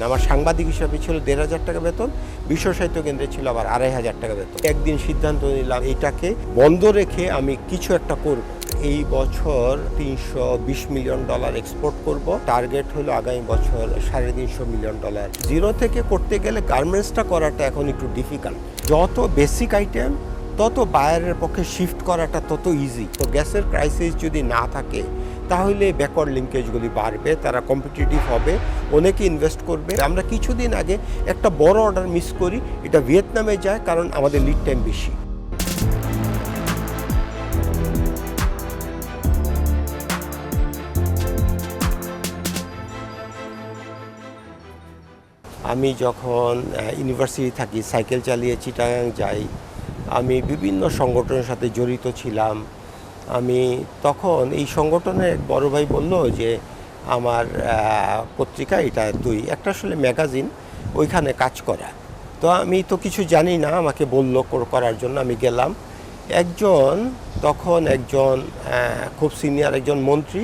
আমার সাংবাদিক হিসাবে ছিল ১,৫০০ টাকা বেতন, বিশ্ব সাহিত্য কেন্দ্রে ছিল আবার ২,৫০০ টাকা বেতন। একদিন সিদ্ধান্ত নিলাম এইটাকে বন্ধ রেখে আমি কিছু একটা করব। এই বছর $৩২০ মিলিয়ন এক্সপোর্ট করব। টার্গেট হলো আগামী বছর $৩৫০ মিলিয়ন। জিরো থেকে করতে গেলে গার্মেন্টসটা করাটা এখন একটু ডিফিকাল্ট। যত বেসিক আইটেম তত বায়ারের পক্ষে শিফট করাটা তত ইজি। তো গ্যাসের ক্রাইসিস যদি না থাকে তাহলে ব্যাকওয়ার্ড লিঙ্কেজগুলি বাড়বে, তারা কম্পিটিটিভ হবে, অনেকে ইনভেস্ট করবে। আমরা কিছুদিন আগে একটা বড় অর্ডার মিস করি, এটা ভিয়েতনামে যায় কারণ আমাদের লিড টাইম বেশি। আমি যখন ইউনিভার্সিটি থাকি, সাইকেল চালিয়ে চিটাগাং যাই, আমি বিভিন্ন সংগঠনের সাথে জড়িত ছিলাম। আমি তখন এই সংগঠনের এক বড় ভাই বলল যে আমার পত্রিকা এটা তুই একটা আসলে ম্যাগাজিন, ওইখানে কাজ করা। তো আমি তো কিছু জানি না, আমাকে বলল করার জন্য। আমি গেলাম। তখন একজন খুব সিনিয়র একজন মন্ত্রী,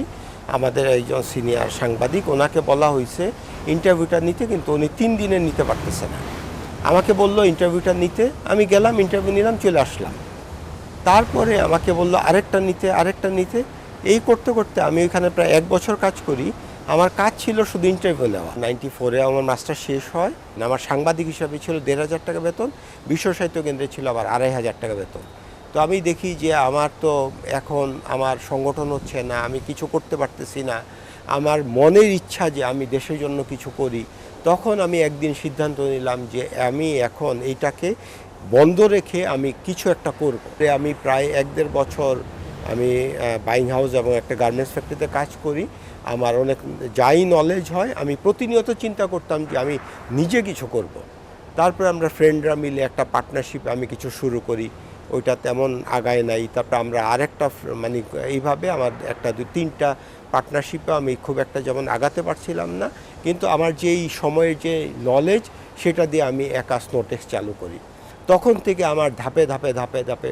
আমাদের একজন সিনিয়র সাংবাদিক, ওনাকে বলা হয়েছে ইন্টারভিউটা নিতে, কিন্তু উনি 3 দিনে নিতে পারতেছে না। আমাকে বলল ইন্টারভিউটা নিতে, আমি গেলাম, ইন্টারভিউ নিলাম, চলে আসলাম। তারপরে আমাকে বলল আরেকটা নিতে। এই করতে করতে আমি ওইখানে প্রায় 1 বছর কাজ করি। আমার কাজ ছিল শুধু ইন্টারভিউ নেওয়া। 94-এ আমার মাস্টার শেষ হয়। আমার সাংবাদিক হিসাবে ছিল ১,৫০০ টাকা বেতন, বিশ্ব সাহিত্য কেন্দ্রে ছিল আবার ২,৫০০ টাকা বেতন। তো আমি দেখি যে আমার তো এখন আমার সংগঠন হচ্ছে না, আমি কিছু করতে পারতেছি না, আমার মনের ইচ্ছা যে আমি দেশের জন্য কিছু করি। তখন আমি একদিন সিদ্ধান্ত নিলাম যে আমি এখন এইটাকে বন্ধ রেখে আমি কিছু একটা করব। আমি প্রায় 1-1.5 বছর আমি বাইং হাউস এবং একটা গার্মেন্টস ফ্যাক্টরিতে কাজ করি। আমার অনেক যাই নলেজ হয়, আমি প্রতিনিয়ত চিন্তা করতাম যে আমি নিজে কিছু করব। তারপরে আমরা ফ্রেন্ডরা মিলে একটা পার্টনারশিপ আমি কিছু শুরু করি, ওইটা তেমন আগায় নাই। তারপরে আমরা আরেকটা মানে এইভাবে আমার 1-2-3টা পার্টনারশিপে আমি খুব একটা যেমন আগাতে পারছিলাম না, কিন্তু আমার যেই সময়ের যে নলেজ সেটা দিয়ে আমি একা স্নোটেক্স চালু করি। তখন থেকে আমার ধাপে ধাপে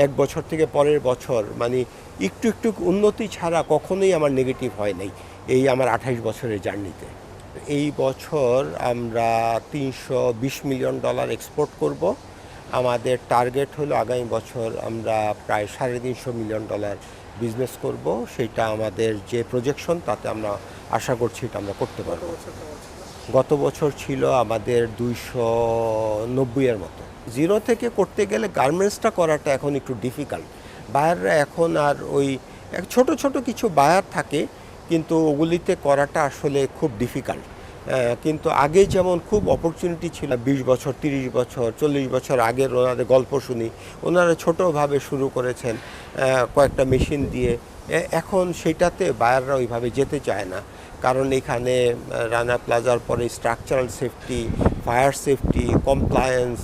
1 বছর থেকে পরের বছর মানে একটু উন্নতি ছাড়া কখনোই আমার নেগেটিভ হয় নাই এই আমার 28 বছরের জার্নিতে। এই বছর আমরা $320 মিলিয়ন এক্সপোর্ট করব। আমাদের টার্গেট হলো আগামী বছর আমরা প্রায় $350 মিলিয়ন বিজনেস করব। সেটা আমাদের যে প্রজেকশন তাতে আমরা আশা করছি এটা আমরা করতে পারব। গত বছর ছিল আমাদের 290-এর মতো। জিরো থেকে করতে গেলে গার্মেন্টসটা করাটা এখন একটু ডিফিকাল্ট। বায়াররা এখন আর ওই ছোট কিছু বায়ার থাকে, কিন্তু ওগুলিতে করাটা আসলে খুব ডিফিকাল্ট। কিন্তু আগে যেমন খুব অপরচুনিটি ছিল, 20 বছর 30 বছর 40 বছর আগের ওনাদের গল্প শুনি, ওনারা ছোটোভাবে শুরু করেছেন কয়েকটা মেশিন দিয়ে। এখন সেটাতে বায়াররা ওইভাবে যেতে চায় না, কারণ এখানে রানা প্লাজার পরে structural safety, fire safety, compliance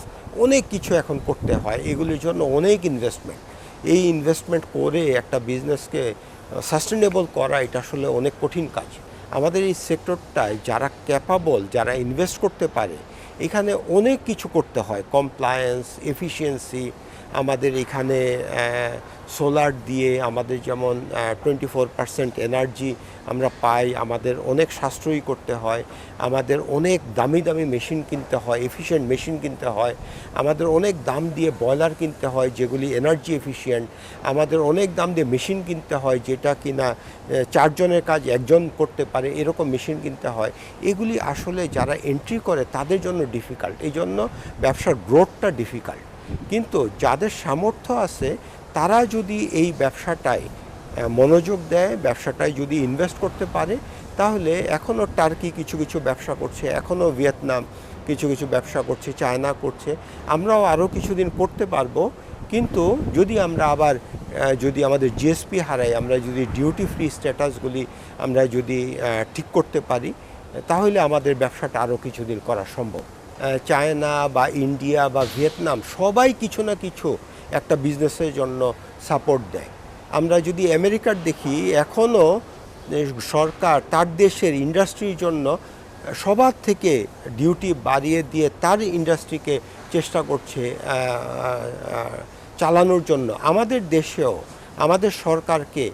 অনেক কিছু এখন করতে হয়। এগুলির জন্য অনেক ইনভেস্টমেন্ট। এই ইনভেস্টমেন্ট করে একটা বিজনেসকে সাস্টেনেবল করা এটা আসলে অনেক কঠিন কাজ। আমাদের এই সেক্টরটায় যারা ক্যাপাবল, যারা ইনভেস্ট করতে পারে, এখানে অনেক কিছু করতে হয়। কমপ্লায়েন্স, এফিশিয়েন্সি, আমাদের এখানে সোলার দিয়ে আমাদের যেমন 24% এনার্জি আমরা পাই, আমাদের অনেক সাশ্রয়ী করতে হয়, আমাদের অনেক দামি মেশিন কিনতে হয়, এফিশিয়েন্ট মেশিন কিনতে হয়, আমাদের অনেক দাম দিয়ে বয়লার কিনতে হয় যেগুলি এনার্জি এফিশিয়েন্ট, আমাদের অনেক দাম দিয়ে মেশিন কিনতে হয় যেটা কিনা 4 জনের কাজ 1 জন করতে পারে, এরকম মেশিন কিনতে হয়। এগুলি আসলে যারা এন্ট্রি করে তাদের জন্য ডিফিকাল্ট, এই জন্য ব্যবসার গ্রোথটা ডিফিকাল্ট। কিন্তু যাদের সামর্থ্য আছে তারা যদি এই ব্যবসাটায় মনোযোগ দেয়, ব্যবসাটায় যদি ইনভেস্ট করতে পারে, তাহলে এখনও টার্কি কিছু ব্যবসা করছে, এখনও ভিয়েতনাম কিছু ব্যবসা করছে, চায়না করছে, আমরাও আরও কিছুদিন করতে পারবো। কিন্তু যদি আমরা আবার যদি আমাদের জিএসপি হারাই, আমরা যদি ডিউটি ফ্রি স্ট্যাটাসগুলি আমরা যদি ঠিক করতে পারি, তাহলে আমাদের ব্যবসাটা আরও কিছুদিন করা সম্ভব। চায়না বা ইন্ডিয়া বা ভিয়েতনাম সবাই কিছু না কিছু একটা বিজনেসের জন্য সাপোর্ট দেয়। আমরা যদি আমেরিকার দেখি, এখনও সরকার তার দেশের ইন্ডাস্ট্রির জন্য সবার থেকে ডিউটি বাড়িয়ে দিয়ে তার ইন্ডাস্ট্রিকে চেষ্টা করছে চালানোর জন্য। আমাদের দেশেও আমাদের সরকারকে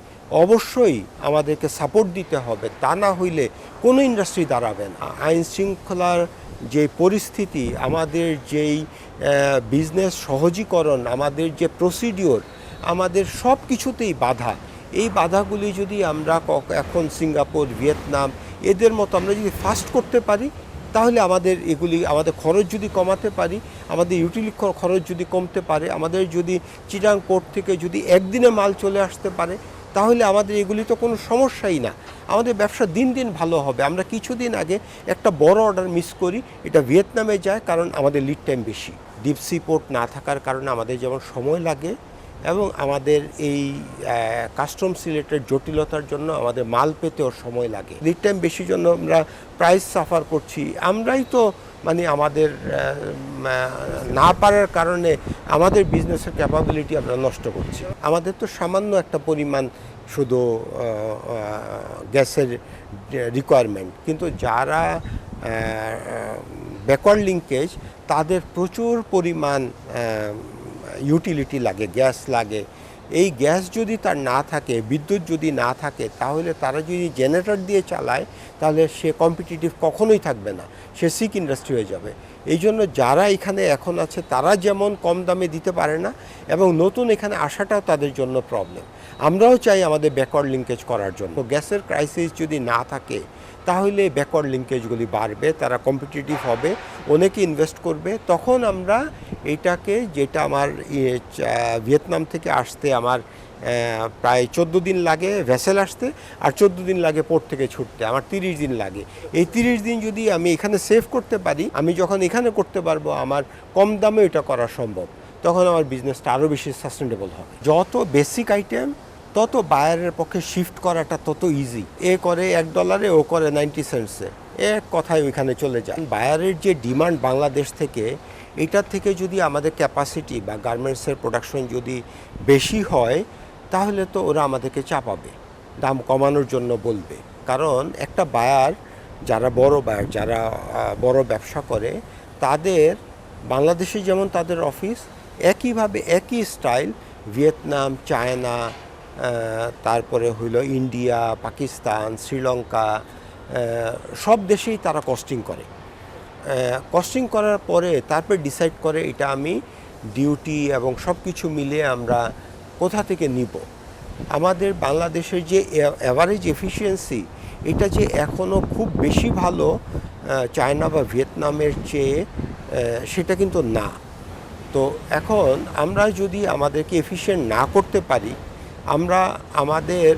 অবশ্যই আমাদেরকে সাপোর্ট দিতে হবে, তা না হইলে কোনো ইন্ডাস্ট্রি দাঁড়াবে না। আইন শৃঙ্খলার যে পরিস্থিতি, আমাদের যেই বিজনেস সহজীকরণ, আমাদের যে প্রসিডিওর, আমাদের সব কিছুতেই বাধা। এই বাধাগুলি যদি আমরা এখন সিঙ্গাপুর, ভিয়েতনাম এদের মতো আমরা যদি ফাস্ট করতে পারি, তাহলে আমাদের খরচ যদি কমাতে পারি, আমাদের ইউটিলিটি খরচ যদি কমতে পারে, আমাদের যদি চিটাং পোর্ট থেকে যদি একদিনে মাল চলে আসতে পারে, তাহলে আমাদের এগুলি তো কোনো সমস্যাই না। আমাদের ব্যবসা দিন দিন ভালো হবে। আমরা কিছুদিন আগে একটা বড় অর্ডার মিস করি, এটা ভিয়েতনামে যায়, কারণ আমাদের লিড টাইম বেশি। ডিপ সি পোর্ট না থাকার কারণে আমাদের যেমন সময় লাগে, এবং আমাদের এই কাস্টমস রিলেটেড জটিলতার জন্য আমাদের মাল পেতেও সময় লাগে। লিড টাইম বেশির জন্য আমরা প্রাইস সাফার করছি। আমরাই তো আমাদের না পারার কারণে আমাদের বিজনেসের ক্যাপাবিলিটি আমরা নষ্ট করছি। আমাদের তো সামান্য একটা পরিমাণ শুধু গ্যাসের রিকোয়ারমেন্ট, কিন্তু যারা ব্যাকওয়ার্ড লিঙ্কেজ, তাদের প্রচুর পরিমাণ ইউটিলিটি লাগে, গ্যাস লাগে। এই গ্যাস যদি তার না থাকে, বিদ্যুৎ যদি না থাকে, তাহলে তারা যদি জেনারেটর দিয়ে চালায়, তাহলে সে কম্পিটিটিভ কখনোই থাকবে না, সে সিক ইন্ডাস্ট্রি হয়ে যাবে। এই জন্য যারা এখানে এখন আছে, তারা যেমন কম দামে দিতে পারে না, এবং নতুন এখানে আসাটাও তাদের জন্য প্রবলেম। আমরাও চাই আমাদের ব্যাকওয়ার্ড লিঙ্কেজ করার জন্য। গ্যাসের ক্রাইসিস যদি না থাকে, তাহলে ব্যাকওয়ার্ড লিঙ্কেজগুলি বাড়বে, তারা কম্পিটিটিভ হবে, অনেকে ইনভেস্ট করবে। তখন আমরা এটাকে, যেটা আমার ভিয়েতনাম থেকে আসতে আমার প্রায় 14 দিন লাগে ভেসেল আসতে, আর 14 দিন লাগে পোর্ট থেকে ছুটতে, আমার 30 দিন লাগে। এই 30 দিন যদি আমি এখানে সেভ করতে পারি, আমি যখন এখানে করতে পারবো, আমার কম দামে এটা করা সম্ভব, তখন আমার বিজনেসটা আরও বেশি সাস্টেনেবল হবে। যত বেসিক আইটেম, তত বায়ারের পক্ষে শিফট করাটা তত ইজি। এ করে $1, ও করে 90 সেন্টসে, এক কথায় ওইখানে চলে যায়। বায়ারের যে ডিমান্ড বাংলাদেশ থেকে, এটার থেকে যদি আমাদের ক্যাপাসিটি বা গার্মেন্টসের প্রোডাকশন যদি বেশি হয়, তাহলে তো ওরা আমাদেরকে চাপাবে, দাম কমানোর জন্য বলবে। কারণ একটা বায়ার, যারা বড় বায়ার, যারা বড় ব্যবসা করে, তাদের বাংলাদেশে যেমন তাদের অফিস, একইভাবে একই স্টাইল ভিয়েতনাম, চায়না, তারপরে হইল ইন্ডিয়া, পাকিস্তান, শ্রীলঙ্কা, সব দেশেই তারা কস্টিং করে। কস্টিং করার পরে তারপর ডিসাইড করে এটা আমি ডিউটি এবং সব কিছু মিলিয়ে আমরা কোথা থেকে নিব। আমাদের বাংলাদেশের যে অ্যাভারেজ এফিসিয়েন্সি, এটা যে এখনও খুব বেশি ভালো চায়না বা ভিয়েতনামের চেয়ে, সেটা কিন্তু না। তো এখন আমরা যদি আমাদেরকে এফিশিয়েন্ট না করতে পারি, আমাদের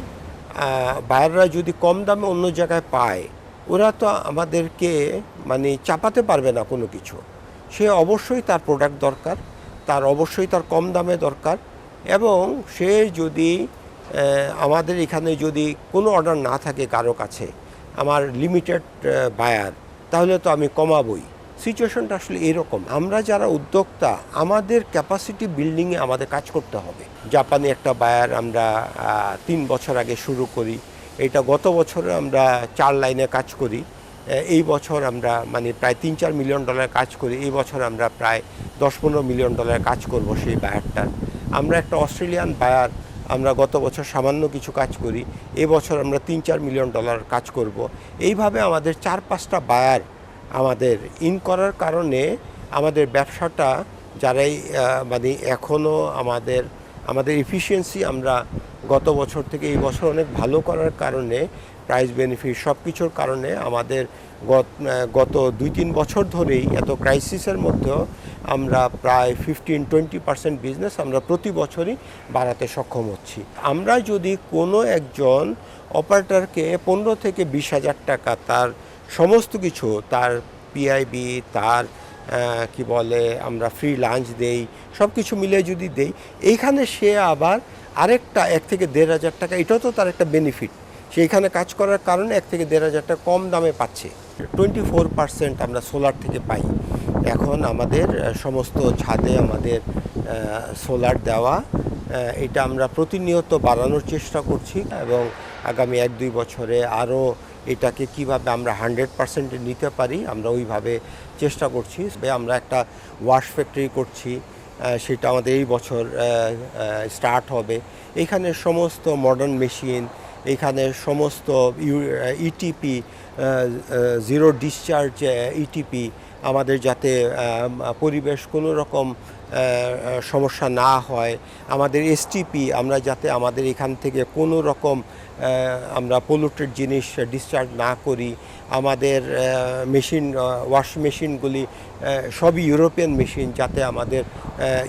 বায়াররা যদি কম দামে অন্য জায়গায় পায়, ওরা তো আমাদেরকে চাপাতে পারবে না কোনো কিছু। সে অবশ্যই তার প্রোডাক্ট দরকার, তার অবশ্যই তার কম দামে দরকার, এবং সে যদি আমাদের এখানে যদি কোনো অর্ডার না থাকে কারো কাছে, আমার লিমিটেড বায়ার, তাহলে তো আমি কমাবই। সিচুয়েশনটা আসলে এরকম। আমরা যারা উদ্যোক্তা, আমাদের ক্যাপাসিটি বিল্ডিংয়ে আমাদের কাজ করতে হবে। জাপানি একটা বায়ার আমরা 3 বছর আগে শুরু করি, এটা গত বছরে আমরা 4 লাইনে কাজ করি। এই বছর আমরা প্রায় $3-4 মিলিয়ন কাজ করি। এই বছর আমরা প্রায় $10-15 মিলিয়ন কাজ করব সেই বায়ারটার। আমরা একটা অস্ট্রেলিয়ান বায়ার, আমরা গত বছর সামান্য কিছু কাজ করি, এই বছর আমরা $3-4 মিলিয়ন কাজ করব। এইভাবে আমাদের 4-5টা বায়ার আমাদের ইন করার কারণে আমাদের ব্যবসাটা, যারাই এখনও আমাদের এফিসিয়েন্সি আমরা গত বছর থেকে এই বছর অনেক ভালো করার কারণে, প্রাইস বেনিফিট সব কিছুর কারণে আমাদের গত 2-3 বছর ধরেই এত ক্রাইসিসের মধ্যেও আমরা প্রায় 15-20% বিজনেস আমরা প্রতি বছরই বাড়াতে সক্ষম হচ্ছি। আমরা যদি কোনো একজন অপারেটরকে 15 থেকে 20 হাজার টাকা তার সমস্ত কিছু, তার পিআইবি, তার আমরা ফ্রি লাঞ্চ দেই, সব কিছু মিলে যদি দেই, এইখানে সে আবার আরেকটা 1 থেকে 1.5 হাজার টাকা, এটাও তো তার একটা বেনিফিট। সেইখানে কাজ করার কারণে 1 থেকে 1.5 হাজার টাকা কম দামে পাচ্ছে। 24% আমরা সোলার থেকে পাই। এখন আমাদের সমস্ত ছাদে আমাদের সোলার দেওয়া, এটা আমরা প্রতিনিয়ত বাড়ানোর চেষ্টা করছি, এবং আগামী 1-2 বছরে আরও এটাকে কিভাবে আমরা 100% নিতে পারি, আমরা ওইভাবে চেষ্টা করছি। আমরা একটা ওয়াশ ফ্যাক্টরি করছি, সেটা আমাদের এই বছর স্টার্ট হবে। এখানে সমস্ত মডার্ন মেশিন, এখানে সমস্ত ইটিপি, জিরো ডিসচার্জ ইটিপি, আমাদের যাতে পরিবেশ কোনো রকম সমস্যা না হয়, আমাদের এসটিপি, আমরা যাতে আমাদের এখান থেকে কোনো রকম আমরা পলিউটেড জিনিস ডিসচার্জ না করি, আমাদের মেশিন, ওয়াশ মেশিনগুলি সবই ইউরোপিয়ান মেশিন, যাতে আমাদের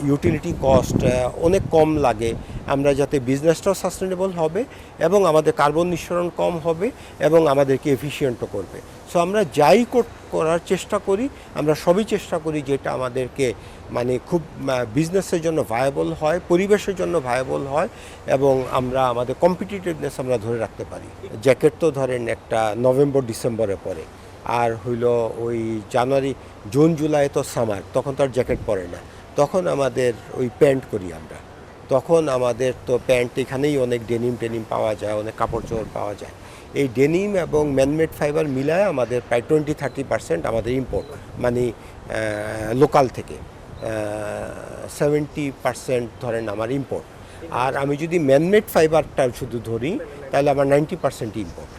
ইউটিলিটি কস্ট অনেক কম লাগে, আমরা যাতে বিজনেসটাও সাস্টেনেবল হবে এবং আমাদের কার্বন নিঃসরণ কম হবে এবং আমাদেরকে এফিশিয়েন্টও করবে। সো আমরা যাই করার চেষ্টা করি, আমরা সবই চেষ্টা করি যেটা আমাদেরকে মানে খুব বিজনেসের জন্য ভায়াবল হয়, পরিবেশের জন্য ভায়াবল হয় এবং আমরা আমাদের কম্পিটিটিভনেস আমরা ধরে রাখতে পারি। জ্যাকেট তো ধরেন একটা নভেম্বর ডিসেম্বরে পরে, আর হইল ওই জানুয়ারি জুন জুলাই তো সামার, তখন তো আর জ্যাকেট পরে না, তখন আমাদের ওই প্যান্ট করি আমরা। তখন আমাদের তো প্যান্ট এখানেই অনেক ডেনিম পাওয়া যায়, অনেক কাপড় চোপড় পাওয়া যায়। এই ডেনিম এবং ম্যানমেড ফাইবার মিলায় আমাদের প্রায় 20-30% আমাদের ইম্পোর্ট, মানে লোকাল থেকে 70% ধরেন আমার ইম্পোর্ট। আর আমি যদি ম্যানমেড ফাইবারটা শুধু ধরি তাহলে আমার 90% ইম্পোর্ট।